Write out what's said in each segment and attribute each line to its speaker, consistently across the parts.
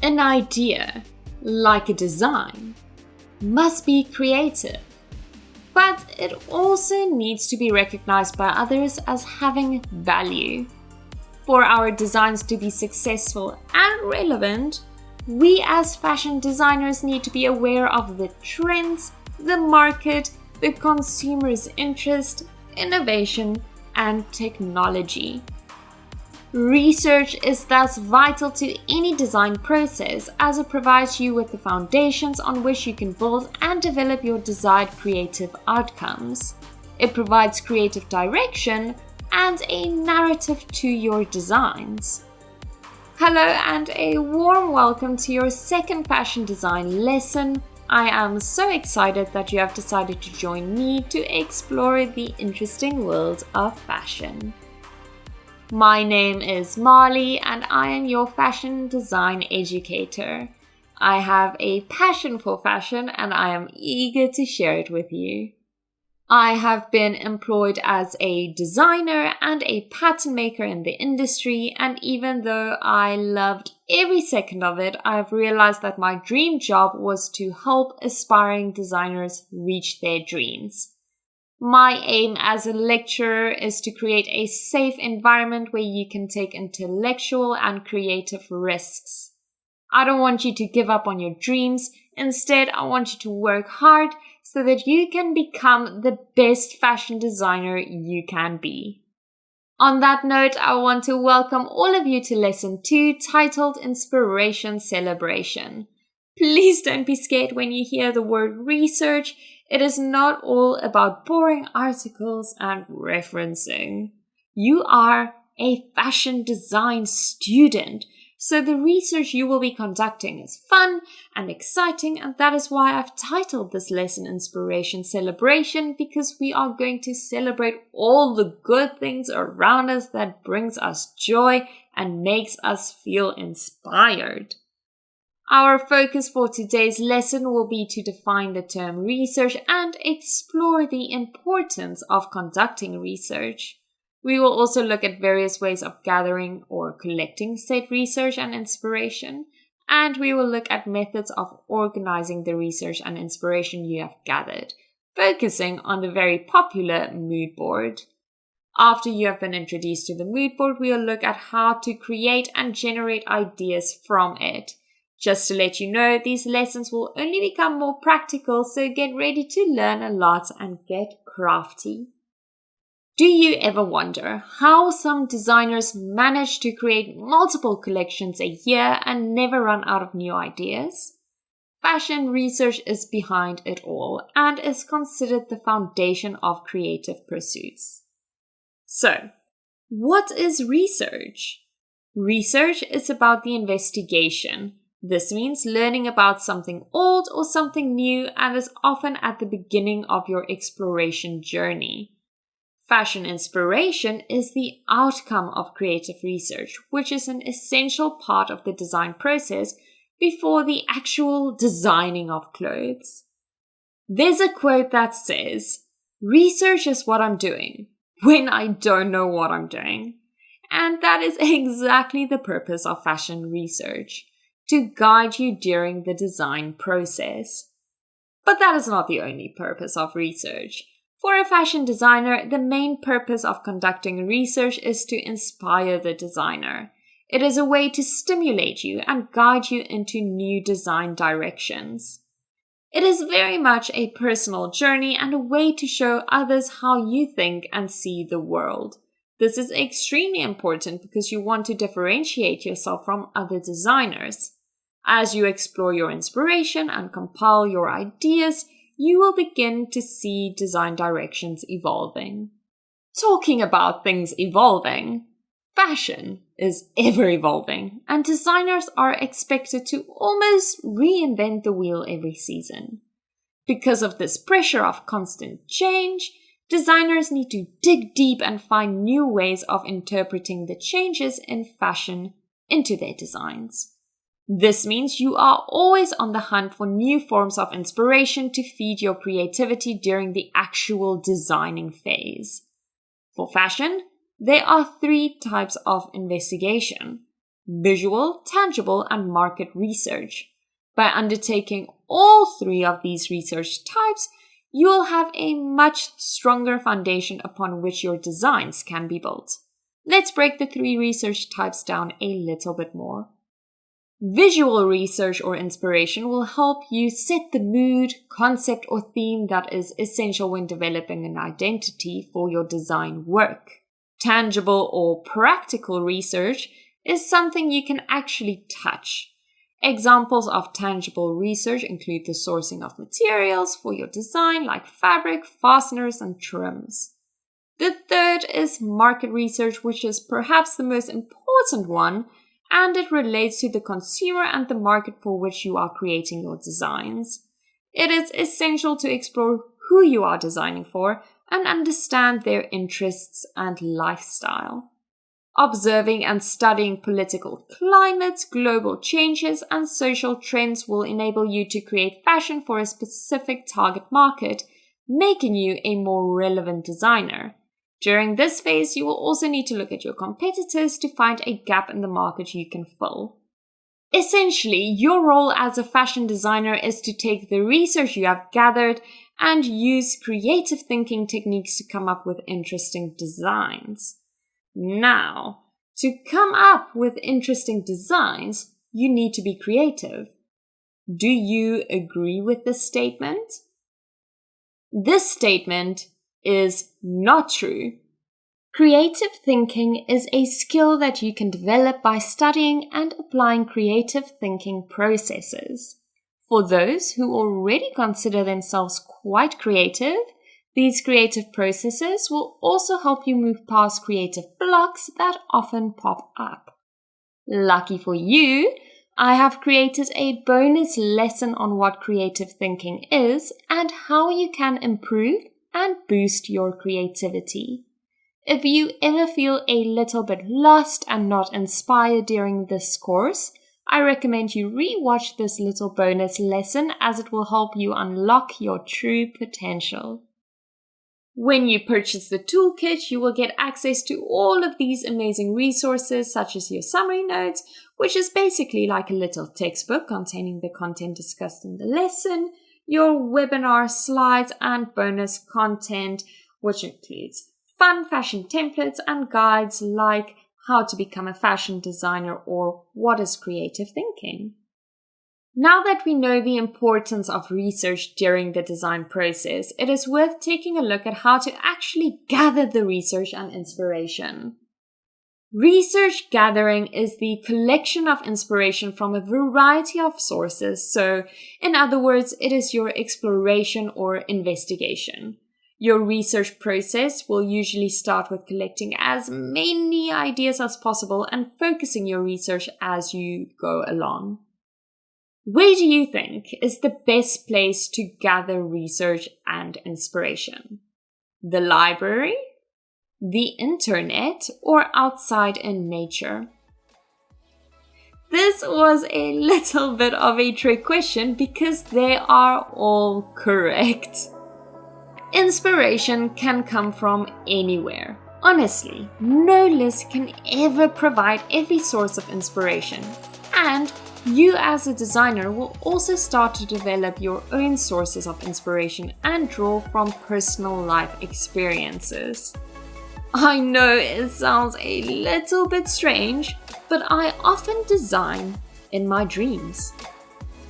Speaker 1: An idea, like a design, must be creative, but it also needs to be recognized by others as having value. For our designs to be successful and relevant, we as fashion designers need to be aware of the trends, the market, the consumer's interest, innovation, and technology. Research is thus vital to any design process as it provides you with the foundations on which you can build and develop your desired creative outcomes. It provides creative direction and a narrative to your designs. Hello and a warm welcome to your second fashion design lesson. I am so excited that you have decided to join me to explore the interesting world of fashion. My name is Marley and I am your fashion design educator. I have a passion for fashion and I am eager to share it with you. I have been employed as a designer and a pattern maker in the industry, and even though I loved every second of it, I've realized that my dream job was to help aspiring designers reach their dreams. My aim as a lecturer is to create a safe environment where you can take intellectual and creative risks. I don't want you to give up on your dreams. Instead, I want you to work hard so that you can become the best fashion designer you can be. On that note, I want to welcome all of you to lesson 2 titled Inspiration Celebration. Please don't be scared when you hear the word research. It is not all about boring articles and referencing. You are a fashion design student, so the research you will be conducting is fun and exciting, and that is why I've titled this lesson Inspiration Celebration, because we are going to celebrate all the good things around us that brings us joy and makes us feel inspired. Our focus for today's lesson will be to define the term research and explore the importance of conducting research. We will also look at various ways of gathering or collecting said research and inspiration, and we will look at methods of organizing the research and inspiration you have gathered, focusing on the very popular mood board. After you have been introduced to the mood board, we will look at how to create and generate ideas from it. Just to let you know, these lessons will only become more practical, so get ready to learn a lot and get crafty. Do you ever wonder how some designers manage to create multiple collections a year and never run out of new ideas? Fashion research is behind it all and is considered the foundation of creative pursuits. So, what is research? Research is about the investigation. This means learning about something old or something new and is often at the beginning of your exploration journey. Fashion inspiration is the outcome of creative research, which is an essential part of the design process before the actual designing of clothes. There's a quote that says, "Research is what I'm doing when I don't know what I'm doing." And that is exactly the purpose of fashion research, to guide you during the design process. But that is not the only purpose of research. For a fashion designer, the main purpose of conducting research is to inspire the designer. It is a way to stimulate you and guide you into new design directions. It is very much a personal journey and a way to show others how you think and see the world. This is extremely important because you want to differentiate yourself from other designers. As you explore your inspiration and compile your ideas, you will begin to see design directions evolving. Talking about things evolving, fashion is ever evolving, and designers are expected to almost reinvent the wheel every season. Because of this pressure of constant change, designers need to dig deep and find new ways of interpreting the changes in fashion into their designs. This means you are always on the hunt for new forms of inspiration to feed your creativity during the actual designing phase. For fashion, there are 3 types of investigation. visual, tangible, and market research. By undertaking all three of these research types, you will have a much stronger foundation upon which your designs can be built. Let's break the three research types down a little bit more. Visual research or inspiration will help you set the mood, concept, or theme that is essential when developing an identity for your design work. Tangible or practical research is something you can actually touch. Examples of tangible research include the sourcing of materials for your design like fabric, fasteners, and trims. The third is market research, which is perhaps the most important one, and it relates to the consumer and the market for which you are creating your designs. It is essential to explore who you are designing for and understand their interests and lifestyle. Observing and studying political climates, global changes, and social trends will enable you to create fashion for a specific target market, making you a more relevant designer. During this phase, you will also need to look at your competitors to find a gap in the market you can fill. Essentially, your role as a fashion designer is to take the research you have gathered and use creative thinking techniques to come up with interesting designs. Now, to come up with interesting designs, you need to be creative. Do you agree with this statement? This statement is not true. Creative thinking is a skill that you can develop by studying and applying creative thinking processes. For those who already consider themselves quite creative, these creative processes will also help you move past creative blocks that often pop up. Lucky for you, I have created a bonus lesson on what creative thinking is and how you can improve and boost your creativity. If you ever feel a little bit lost and not inspired during this course, I recommend you re-watch this little bonus lesson as it will help you unlock your true potential. When you purchase the toolkit, you will get access to all of these amazing resources, such as your summary notes, which is basically like a little textbook containing the content discussed in the lesson, your webinar slides, and bonus content, which includes fun fashion templates and guides like how to become a fashion designer or what is creative thinking. Now that we know the importance of research during the design process, it is worth taking a look at how to actually gather the research and inspiration. Research gathering is the collection of inspiration from a variety of sources. So, in other words, it is your exploration or investigation. Your research process will usually start with collecting as many ideas as possible and focusing your research as you go along. Where do you think is the best place to gather research and inspiration? The library, the internet, or outside in nature? This was a little bit of a trick question because they are all correct. Inspiration can come from anywhere. Honestly, no list can ever provide every source of inspiration. And you as a designer will also start to develop your own sources of inspiration and draw from personal life experiences. I know it sounds a little bit strange, but I often design in my dreams.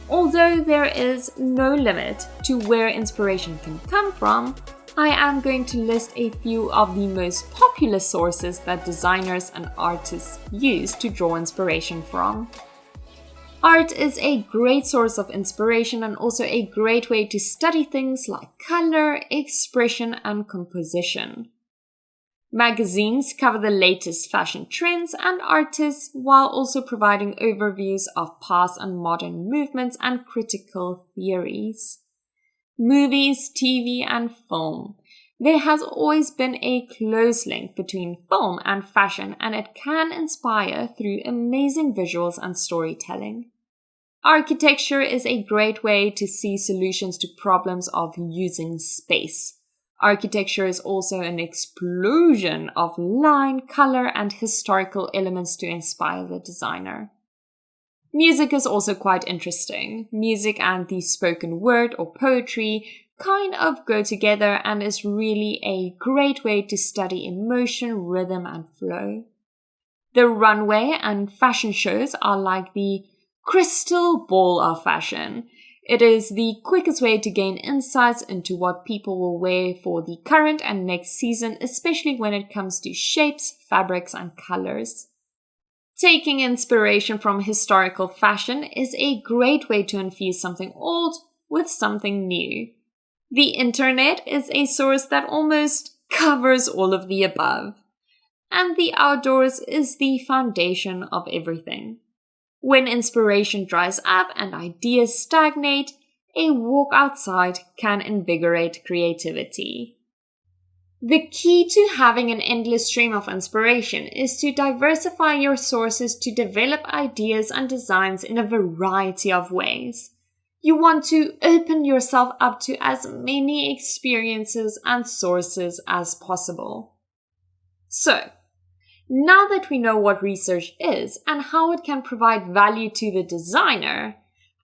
Speaker 1: Although there is no limit to where inspiration can come from, I am going to list a few of the most popular sources that designers and artists use to draw inspiration from. Art is a great source of inspiration and also a great way to study things like color, expression, and composition. Magazines cover the latest fashion trends and artists while also providing overviews of past and modern movements and critical theories. Movies, TV, and film. There has always been a close link between film and fashion, and it can inspire through amazing visuals and storytelling. Architecture is a great way to see solutions to problems of using space. Architecture is also an explosion of line, color, and historical elements to inspire the designer. Music is also quite interesting. Music and the spoken word or poetry kind of go together and is really a great way to study emotion, rhythm, and flow. The runway and fashion shows are like the crystal ball of fashion. It is the quickest way to gain insights into what people will wear for the current and next season, especially when it comes to shapes, fabrics, and colors. Taking inspiration from historical fashion is a great way to infuse something old with something new. The internet is a source that almost covers all of the above. And the outdoors is the foundation of everything. When inspiration dries up and ideas stagnate, a walk outside can invigorate creativity. The key to having an endless stream of inspiration is to diversify your sources to develop ideas and designs in a variety of ways. You want to open yourself up to as many experiences and sources as possible. So, now that we know what research is and how it can provide value to the designer,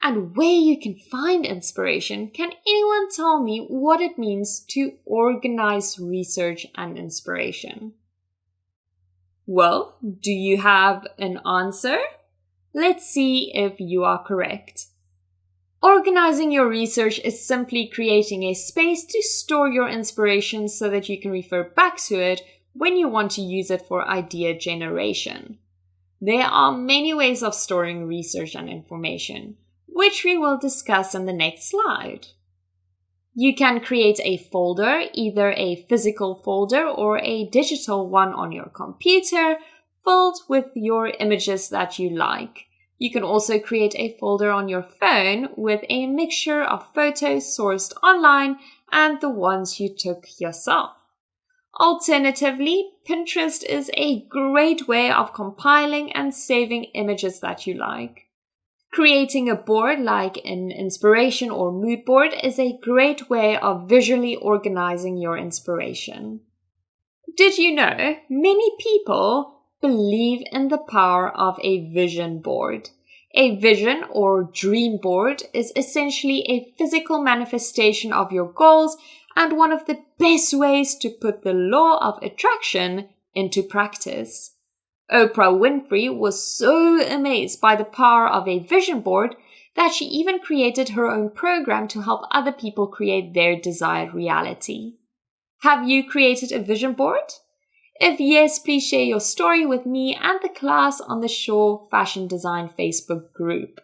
Speaker 1: and where you can find inspiration, can anyone tell me what it means to organize research and inspiration? Well, do you have an answer? Let's see if you are correct. Organizing your research is simply creating a space to store your inspiration so that you can refer back to it when you want to use it for idea generation. There are many ways of storing research and information, which we will discuss in the next slide. You can create a folder, either a physical folder or a digital one on your computer, filled with your images that you like. You can also create a folder on your phone with a mixture of photos sourced online and the ones you took yourself. Alternatively, Pinterest is a great way of compiling and saving images that you like. Creating a board like an inspiration or mood board is a great way of visually organizing your inspiration. Did you know many people believe in the power of a vision board? A vision or dream board is essentially a physical manifestation of your goals and one of the best ways to put the law of attraction into practice. Oprah Winfrey was so amazed by the power of a vision board that she even created her own program to help other people create their desired reality. Have you created a vision board? If yes, please share your story with me and the class on the Shaw Fashion Design Facebook group.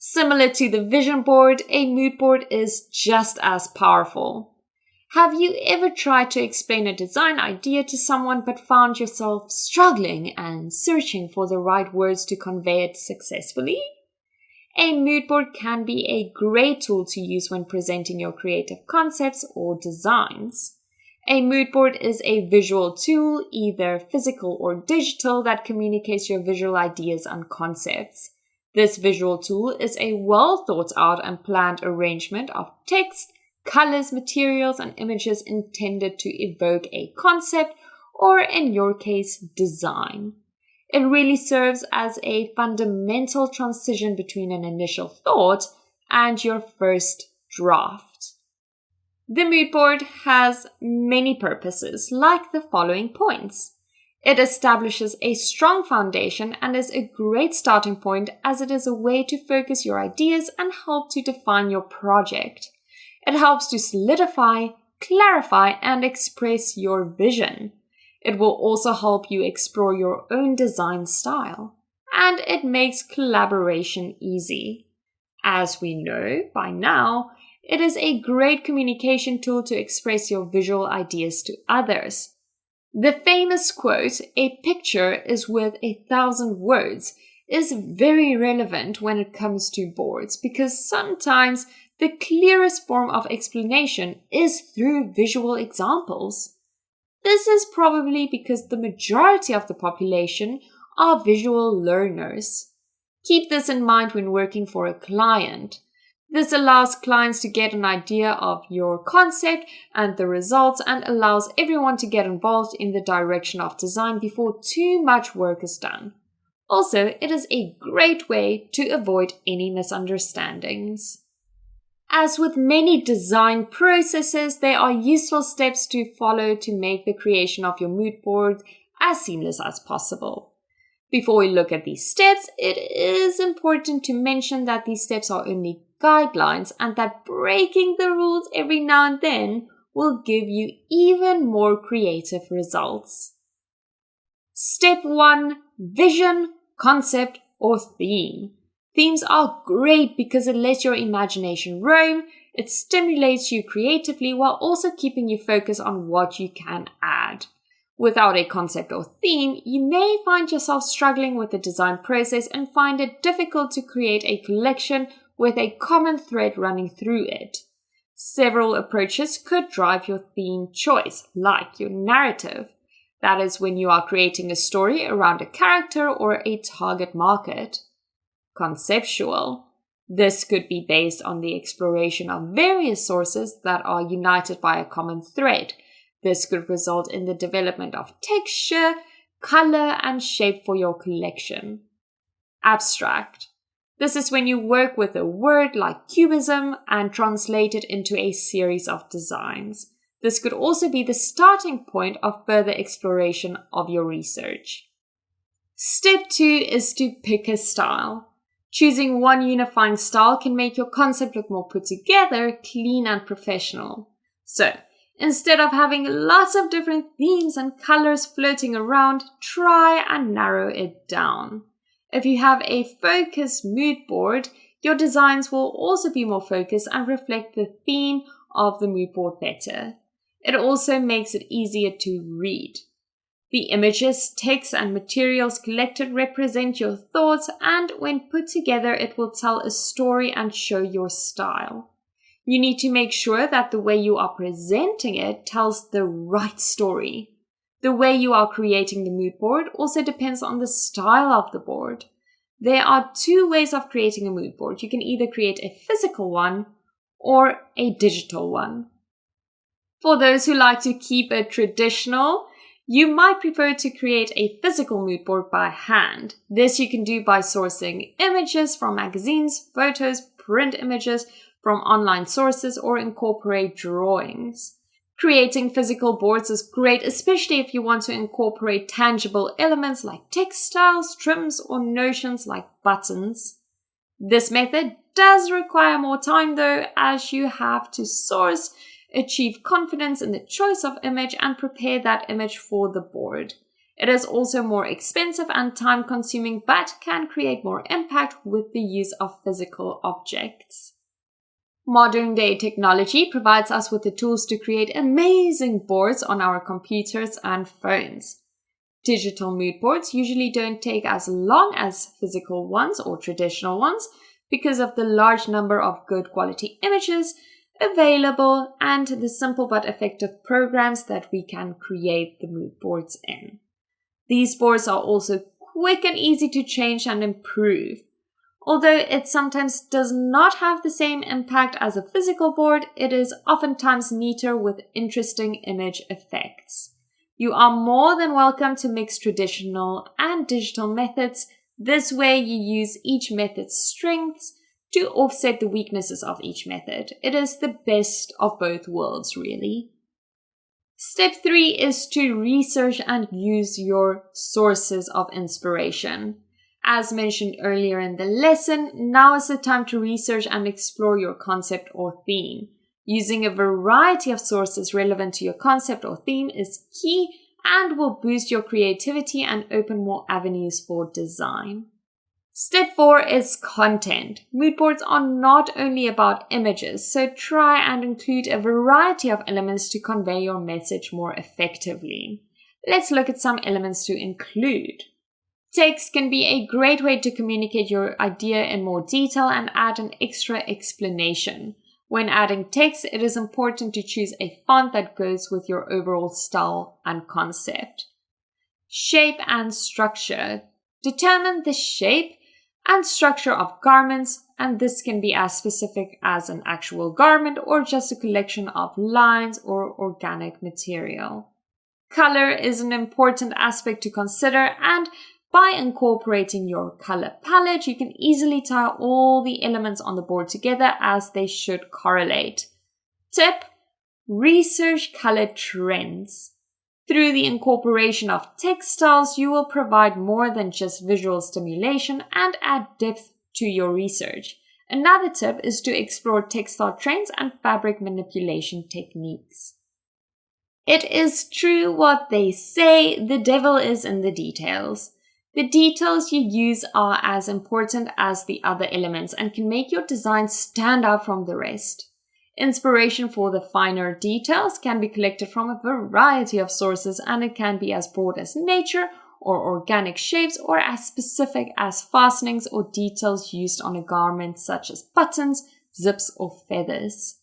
Speaker 1: Similar to the vision board, a mood board is just as powerful. Have you ever tried to explain a design idea to someone but found yourself struggling and searching for the right words to convey it successfully? A mood board can be a great tool to use when presenting your creative concepts or designs. A mood board is a visual tool, either physical or digital, that communicates your visual ideas and concepts. This visual tool is a well thought out and planned arrangement of text, colors, materials, and images intended to evoke a concept, or in your case, design. It really serves as a fundamental transition between an initial thought and your first draft. The mood board has many purposes, like the following points. It establishes a strong foundation and is a great starting point as it is a way to focus your ideas and help to define your project. It helps to solidify, clarify, and express your vision. It will also help you explore your own design style. And it makes collaboration easy. As we know by now, it is a great communication tool to express your visual ideas to others. The famous quote, "A picture is worth 1,000 words," is very relevant when it comes to boards because sometimes the clearest form of explanation is through visual examples. This is probably because the majority of the population are visual learners. Keep this in mind when working for a client. This allows clients to get an idea of your concept and the results, and allows everyone to get involved in the direction of design before too much work is done. Also, it is a great way to avoid any misunderstandings. As with many design processes, there are useful steps to follow to make the creation of your mood board as seamless as possible. Before we look at these steps, it is important to mention that these steps are only guidelines and that breaking the rules every now and then will give you even more creative results. Step 1. Vision, concept, or theme. Themes are great because it lets your imagination roam, it stimulates you creatively while also keeping you focused on what you can add. Without a concept or theme, you may find yourself struggling with the design process and find it difficult to create a collection with a common thread running through it. Several approaches could drive your theme choice, like your narrative. That is when you are creating a story around a character or a target market. Conceptual. This could be based on the exploration of various sources that are united by a common thread. This could result in the development of texture, color, and shape for your collection. Abstract. This is when you work with a word like cubism and translate it into a series of designs. This could also be the starting point of further exploration of your research. Step 2 is to pick a style. Choosing one unifying style can make your concept look more put together, clean, and professional. So, instead of having lots of different themes and colors floating around, try and narrow it down. If you have a focused mood board, your designs will also be more focused and reflect the theme of the mood board better. It also makes it easier to read. The images, text, and materials collected represent your thoughts, and when put together, it will tell a story and show your style. You need to make sure that the way you are presenting it tells the right story. The way you are creating the mood board also depends on the style of the board. There are 2 ways of creating a mood board. You can either create a physical one or a digital one. For those who like to keep it traditional, you might prefer to create a physical mood board by hand. This you can do by sourcing images from magazines, photos, print images from online sources, or incorporate drawings. Creating physical boards is great, especially if you want to incorporate tangible elements like textiles, trims, or notions like buttons. This method does require more time though, as you have to source, achieve confidence in the choice of image, and prepare that image for the board. It is also more expensive and time-consuming, but can create more impact with the use of physical objects. Modern-day technology provides us with the tools to create amazing boards on our computers and phones. Digital mood boards usually don't take as long as physical ones or traditional ones because of the large number of good quality images available and the simple but effective programs that we can create the mood boards in. These boards are also quick and easy to change and improve. Although it sometimes does not have the same impact as a physical board, it is oftentimes neater with interesting image effects. You are more than welcome to mix traditional and digital methods. This way you use each method's strengths to offset the weaknesses of each method. It is the best of both worlds, really. Step 3 is to research and use your sources of inspiration. As mentioned earlier in the lesson, now is the time to research and explore your concept or theme. Using a variety of sources relevant to your concept or theme is key and will boost your creativity and open more avenues for design. Step 4 is content. Mood boards are not only about images, so try and include a variety of elements to convey your message more effectively. Let's look at some elements to include. Text can be a great way to communicate your idea in more detail and add an extra explanation. When adding text, it is important to choose a font that goes with your overall style and concept. Shape and structure. Determine the shape and structure of garments, and this can be as specific as an actual garment or just a collection of lines or organic material. Color is an important aspect to consider, and by incorporating your color palette, you can easily tie all the elements on the board together as they should correlate. Tip: research color trends. Through the incorporation of textiles, you will provide more than just visual stimulation and add depth to your research. Another tip is to explore textile trends and fabric manipulation techniques. It is true what they say, the devil is in the details. The details you use are as important as the other elements and can make your design stand out from the rest. Inspiration for the finer details can be collected from a variety of sources, and it can be as broad as nature or organic shapes, or as specific as fastenings or details used on a garment such as buttons, zips, or feathers.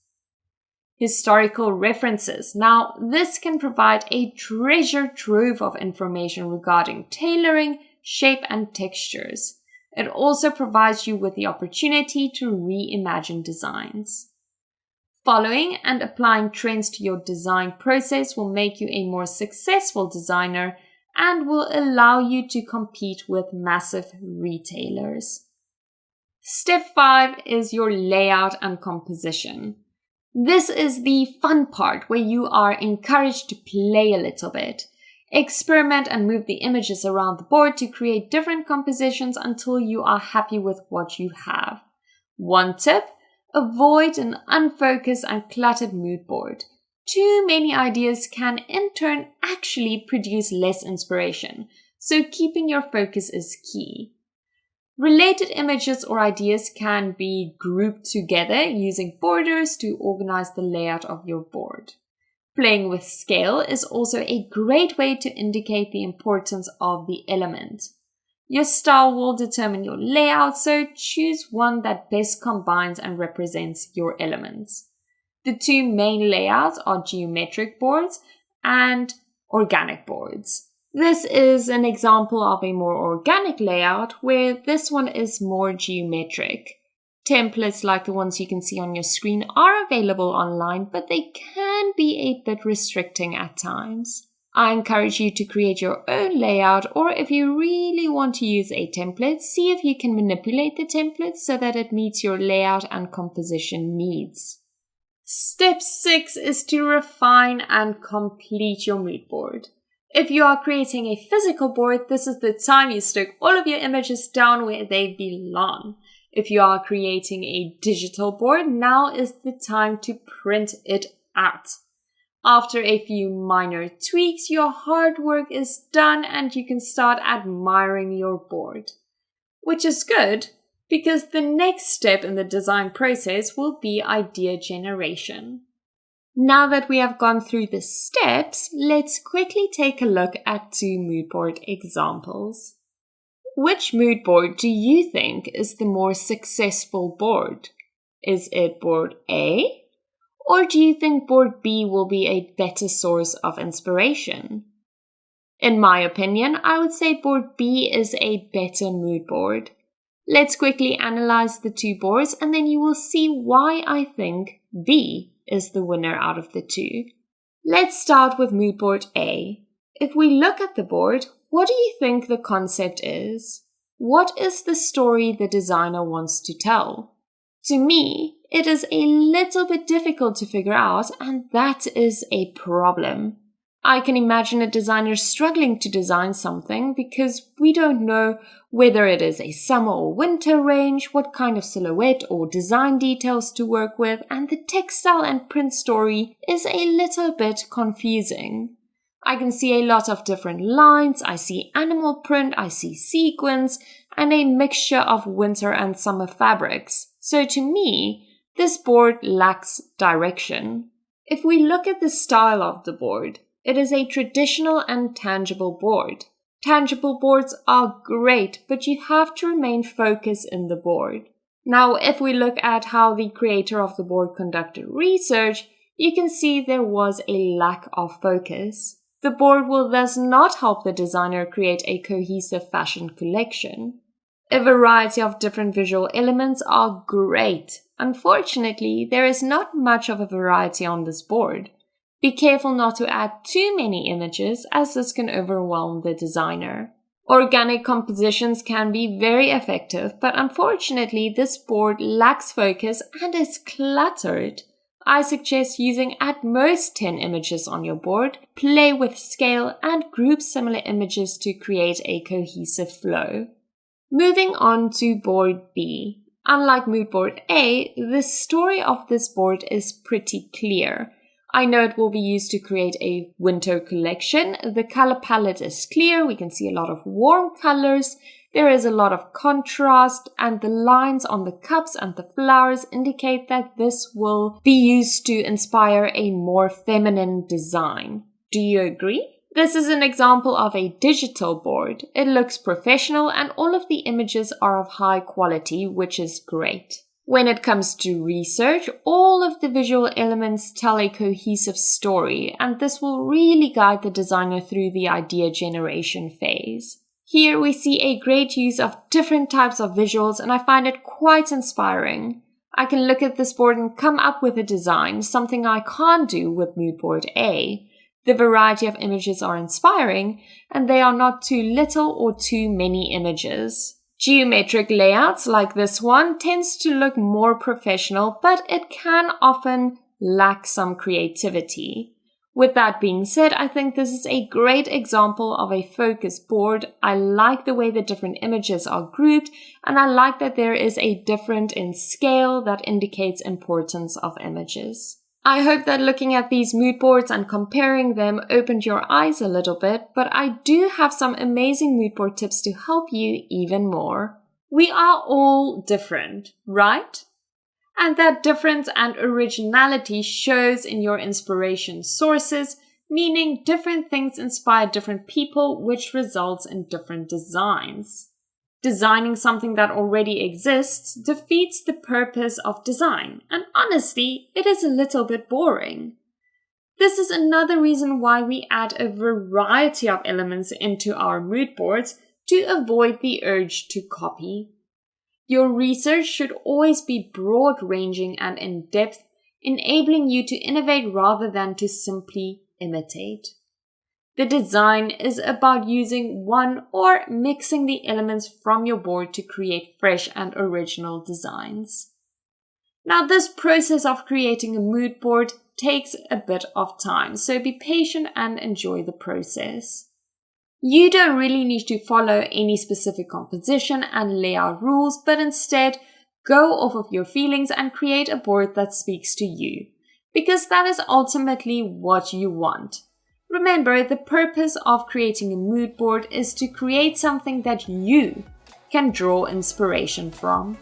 Speaker 1: Historical references. Now, this can provide a treasure trove of information regarding tailoring, shape, and textures. It also provides you with the opportunity to reimagine designs. Following and applying trends to your design process will make you a more successful designer and will allow you to compete with massive retailers. Step 5 is your layout and composition. This is the fun part where you are encouraged to play a little bit. Experiment and move the images around the board to create different compositions until you are happy with what you have. One tip: avoid an unfocused and cluttered mood board. Too many ideas can in turn actually produce less inspiration, so keeping your focus is key. Related images or ideas can be grouped together using borders to organize the layout of your board. Playing with scale is also a great way to indicate the importance of the element. Your style will determine your layout, so choose one that best combines and represents your elements. The two main layouts are geometric boards and organic boards. This is an example of a more organic layout, where this one is more geometric. Templates like the ones you can see on your screen are available online, but they can be a bit restricting at times. I encourage you to create your own layout, or if you really want to use a template, see if you can manipulate the template so that it meets your layout and composition needs. Step 6 is to refine and complete your mood board. If you are creating a physical board, this is the time you stick all of your images down where they belong. If you are creating a digital board, now is the time to print it out. After a few minor tweaks, your hard work is done and you can start admiring your board. Which is good, because the next step in the design process will be idea generation. Now that we have gone through the steps, let's quickly take a look at 2 mood board examples. Which mood board do you think is the more successful board? Is it board A? Or do you think board B will be a better source of inspiration? In my opinion, I would say board B is a better mood board. Let's quickly analyze the 2 boards, and then you will see why I think B is the winner out of the 2. Let's start with mood board A. If we look at the board, what do you think the concept is? What is the story the designer wants to tell? To me, it is a little bit difficult to figure out, and that is a problem. I can imagine a designer struggling to design something because we don't know whether it is a summer or winter range, what kind of silhouette or design details to work with, and the textile and print story is a little bit confusing. I can see a lot of different lines, I see animal print, I see sequins, and a mixture of winter and summer fabrics. So to me, this board lacks direction. If we look at the style of the board, it is a traditional and tangible board. Tangible boards are great, but you have to remain focused in the board. Now, if we look at how the creator of the board conducted research, you can see there was a lack of focus. The board will thus not help the designer create a cohesive fashion collection. A variety of different visual elements are great. Unfortunately, there is not much of a variety on this board. Be careful not to add too many images, as this can overwhelm the designer. Organic compositions can be very effective, but unfortunately this board lacks focus and is cluttered. I suggest using at most 10 images on your board, play with scale, and group similar images to create a cohesive flow. Moving on to board B. Unlike mood board A, the story of this board is pretty clear. I know it will be used to create a winter collection. The color palette is clear. We can see a lot of warm colors. There is a lot of contrast, and the lines on the cups and the flowers indicate that this will be used to inspire a more feminine design. Do you agree? This is an example of a digital board. It looks professional and all of the images are of high quality, which is great. When it comes to research, all of the visual elements tell a cohesive story, and this will really guide the designer through the idea generation phase. Here we see a great use of different types of visuals, and I find it quite inspiring. I can look at this board and come up with a design, something I can't do with mood board A. The variety of images are inspiring, and they are not too little or too many images. Geometric layouts like this one tends to look more professional, but it can often lack some creativity. With that being said, I think this is a great example of a focus board. I like the way the different images are grouped, and I like that there is a difference in scale that indicates importance of images. I hope that looking at these mood boards and comparing them opened your eyes a little bit, but I do have some amazing mood board tips to help you even more. We are all different, right? And that difference and originality shows in your inspiration sources, meaning different things inspire different people, which results in different designs. Designing something that already exists defeats the purpose of design, and honestly, it is a little bit boring. This is another reason why we add a variety of elements into our mood boards to avoid the urge to copy. Your research should always be broad-ranging and in-depth, enabling you to innovate rather than to simply imitate. The design is about using one or mixing the elements from your board to create fresh and original designs. Now, this process of creating a mood board takes a bit of time, so be patient and enjoy the process. You don't really need to follow any specific composition and layout rules, but instead go off of your feelings and create a board that speaks to you, because that is ultimately what you want. Remember, the purpose of creating a mood board is to create something that you can draw inspiration from.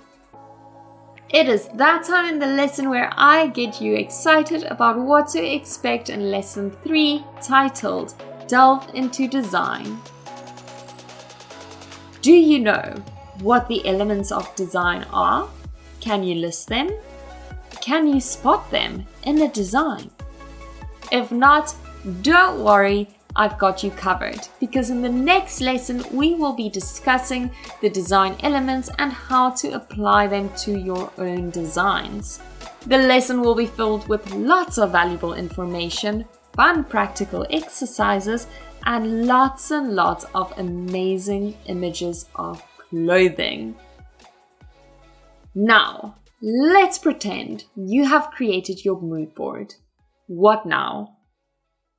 Speaker 1: It is that time in the lesson where I get you excited about what to expect in lesson 3, titled Delve into Design. Do you know what the elements of design are? Can you list them? Can you spot them in a design? If not, don't worry, I've got you covered, because in the next lesson we will be discussing the design elements and how to apply them to your own designs. The lesson will be filled with lots of valuable information, fun practical exercises, and lots of amazing images of clothing. Now, let's pretend you have created your mood board. What now?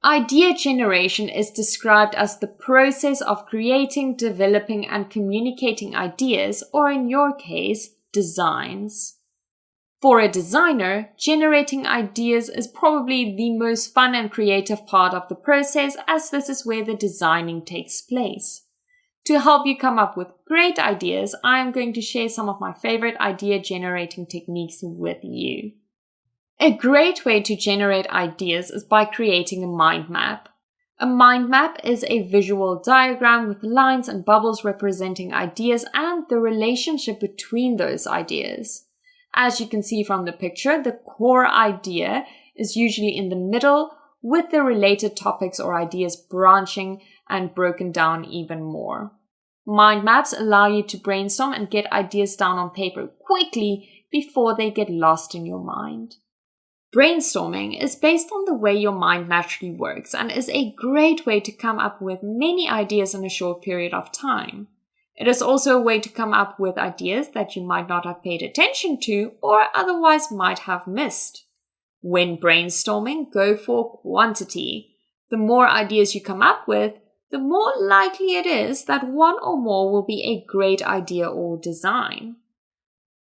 Speaker 1: Idea generation is described as the process of creating, developing, and communicating ideas, or in your case, designs. For a designer, generating ideas is probably the most fun and creative part of the process, as this is where the designing takes place. To help you come up with great ideas, I am going to share some of my favorite idea generating techniques with you. A great way to generate ideas is by creating a mind map. A mind map is a visual diagram with lines and bubbles representing ideas and the relationship between those ideas. As you can see from the picture, the core idea is usually in the middle, with the related topics or ideas branching and broken down even more. Mind maps allow you to brainstorm and get ideas down on paper quickly before they get lost in your mind. Brainstorming is based on the way your mind naturally works and is a great way to come up with many ideas in a short period of time. It is also a way to come up with ideas that you might not have paid attention to or otherwise might have missed. When brainstorming, go for quantity. The more ideas you come up with, the more likely it is that one or more will be a great idea or design.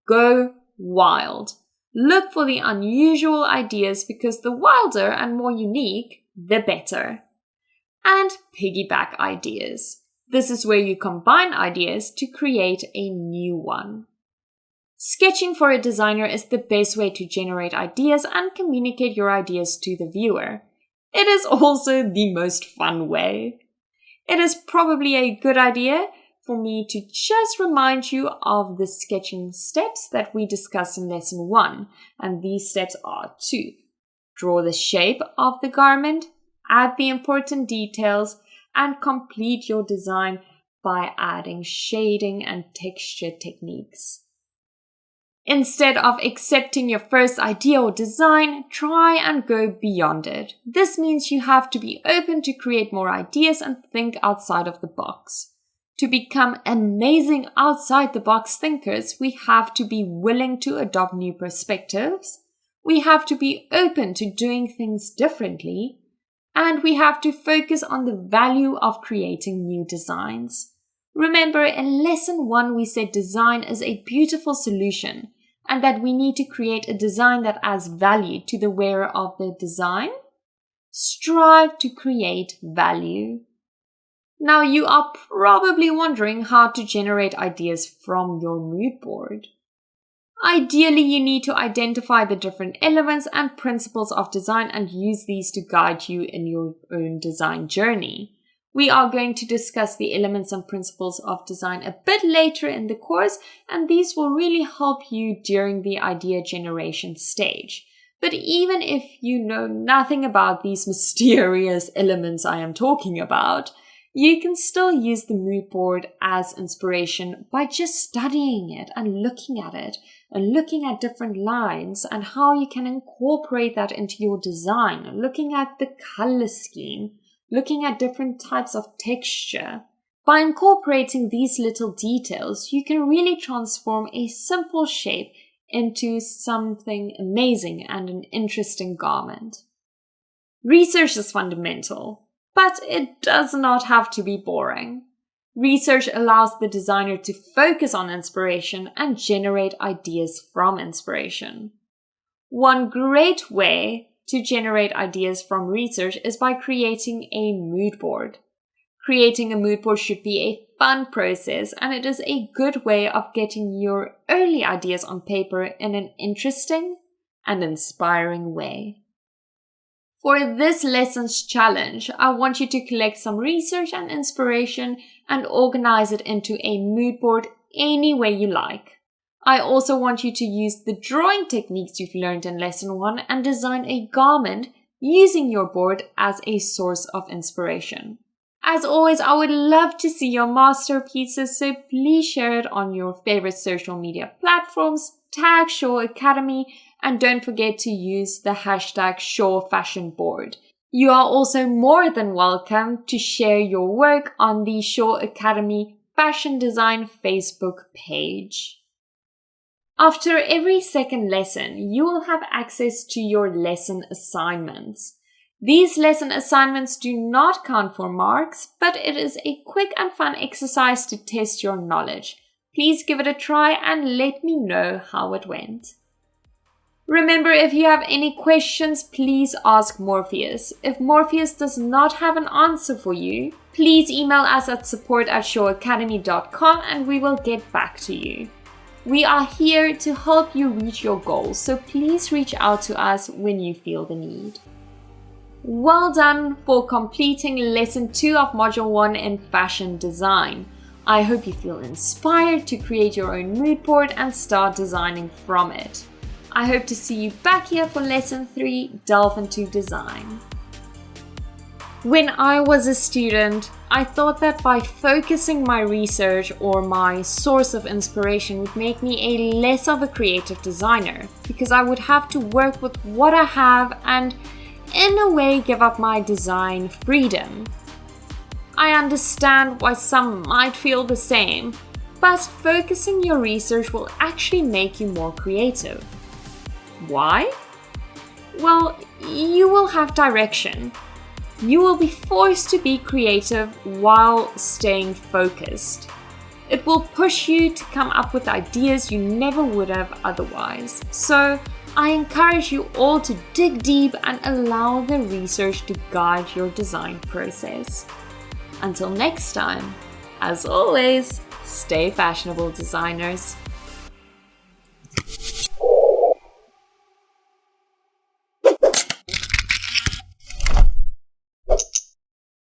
Speaker 1: Go wild. Look for the unusual ideas because the wilder and more unique, the better. And piggyback ideas. This is where you combine ideas to create a new one. Sketching for a designer is the best way to generate ideas and communicate your ideas to the viewer. It is also the most fun way. It is probably a good idea for me to just remind you of the sketching steps that we discussed in lesson 1. And these steps are to draw the shape of the garment, add the important details, and complete your design by adding shading and texture techniques. Instead of accepting your first idea or design, try and go beyond it. This means you have to be open to create more ideas and think outside of the box. To become amazing outside-the-box thinkers, we have to be willing to adopt new perspectives, we have to be open to doing things differently, and we have to focus on the value of creating new designs. Remember, in lesson 1 we said design is a beautiful solution, and that we need to create a design that adds value to the wearer of the design. Strive to create value. Now you are probably wondering how to generate ideas from your mood board. Ideally, you need to identify the different elements and principles of design and use these to guide you in your own design journey. We are going to discuss the elements and principles of design a bit later in the course, and these will really help you during the idea generation stage. But even if you know nothing about these mysterious elements I am talking about, you can still use the mood board as inspiration by just studying it and looking at it and looking at different lines and how you can incorporate that into your design, looking at the color scheme, looking at different types of texture. By incorporating these little details, you can really transform a simple shape into something amazing and an interesting garment. Research is fundamental. But it does not have to be boring. Research allows the designer to focus on inspiration and generate ideas from inspiration. One great way to generate ideas from research is by creating a mood board. Creating a mood board should be a fun process, and it is a good way of getting your early ideas on paper in an interesting and inspiring way. For this lesson's challenge, I want you to collect some research and inspiration and organize it into a mood board any way you like. I also want you to use the drawing techniques you've learned in lesson 1 and design a garment using your board as a source of inspiration. As always, I would love to see your masterpieces, so please share it on your favorite social media platforms, tag Shaw Academy, and don't forget to use the hashtag #ShawFashionBoard. You are also more than welcome to share your work on the Shaw Academy Fashion Design Facebook page. After every second lesson, you will have access to your lesson assignments. These lesson assignments do not count for marks, but it is a quick and fun exercise to test your knowledge. Please give it a try and let me know how it went. Remember, if you have any questions, please ask Morpheus. If Morpheus does not have an answer for you, please email us at support@shawacademy.com and we will get back to you. We are here to help you reach your goals, so please reach out to us when you feel the need. Well done for completing lesson 2 of module 1 in fashion design. I hope you feel inspired to create your own mood board and start designing from it. I hope to see you back here for lesson 3, Delve into Design. When I was a student, I thought that by focusing my research or my source of inspiration would make me a less of a creative designer, because I would have to work with what I have and, in a way, give up my design freedom. I understand why some might feel the same, but focusing your research will actually make you more creative. Why? Well, you will have direction. You will be forced to be creative while staying focused. It will push you to come up with ideas you never would have otherwise. So, I encourage you all to dig deep and allow the research to guide your design process. Until next time, as always, stay fashionable, designers.